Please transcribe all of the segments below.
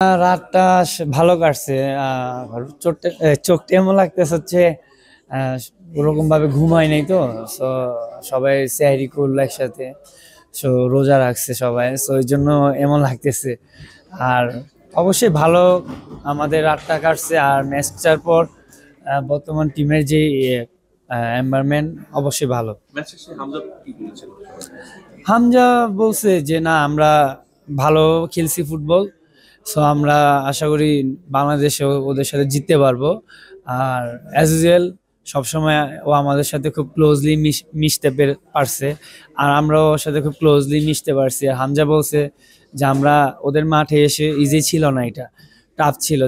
রাতটা ভালো কাটছে। চোখটা এমন লাগতেছে হচ্ছে ওরকম ভাবে ঘুম হয় নাই তো। সো সবাই সেহরি করলো একসাথে, সো রোজা রাখছে সবাই, সো এই জন্য এমন লাগতেছে। আর অবশ্যই ভালো আমাদের রাতটা কাটছে। আর ম্যাচটার পর বর্তমান টিমের যে এনভায়রনমেন্ট অবশ্যই ভালো। হামজা বলছে যে না, আমরা ভালো খেলছি ফুটবল, সো আমরা আশা করি বাংলাদেশে ওদের সাথে জিততে পারবো। আর অ্যাজ ইউজুয়াল সবসময় ও আমাদের সাথে খুব ক্লোজলি মিশতে পারছে, আর আমরাও ওর সাথে খুব ক্লোজলি মিশতে পারছি। আর হামজা বলছে যে আমরা ওদের মাঠে এসে ইজি ছিল না, এটা টাফ ছিল।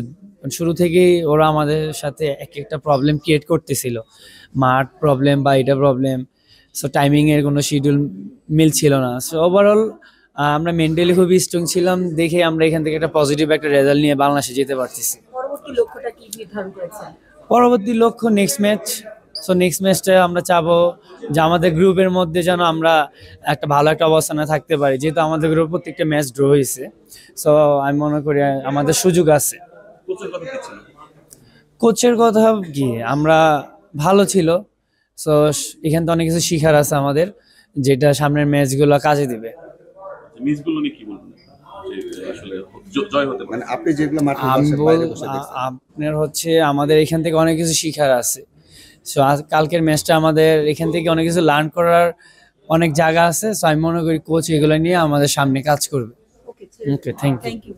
শুরু থেকেই ওরা আমাদের সাথে এক একটা প্রবলেম ক্রিয়েট করতেছিল, মাঠ প্রবলেম বা এটা প্রবলেম। সো টাইমিং এর কোনো শিডিউল মিলছিল না। সো ওভারঅল আমরা মেন্টালি খুবই স্ট্রং ছিলাম, দেখে আমরা এখান থেকে একটা পজিটিভ একটা রেজাল্ট নিয়ে বাংলাদেশে যেতে পারতেছি। পরবর্তী লক্ষ্যটা কি নির্ধারণ করেছেন? পরবর্তী লক্ষ্য নেক্সট ম্যাচ। সো নেক্সট ম্যাচটা আমরা চাবো যে আমাদের গ্রুপের মধ্যে যেন আমরা একটা ভালো একটা অবস্থানে থাকতে পারি, যেহেতু আমাদের গ্রুপ প্রত্যেকটা ম্যাচ ড্র হয়েছে। সো আমি মনে করি আমাদের সুযোগ আছে। কোচের কথা কি, আমরা ভালো ছিল। সো এখান থেকে অনেক কিছু শিখার আছে আমাদের, যেটা সামনের ম্যাচগুলো কাজে দিবে। মিসগুলো নিয়ে কি বলবেন? যে আসলে জয় হতে পারে, মানে আপনি যেগুলো মাঠে আমি বাইরে বসে দেখছেন। আপনার হচ্ছে আমাদের এখান থেকে অনেক কিছু শিখার আছে। সো কালকের ম্যাচটা আমাদের এখান থেকে অনেক কিছু লার্ন করার অনেক জায়গা আছে। সো আমি মনে করি কোচ এগুলো নিয়ে আমাদের সামনে কাজ করবে। Okay, okay, thank you. Thank you.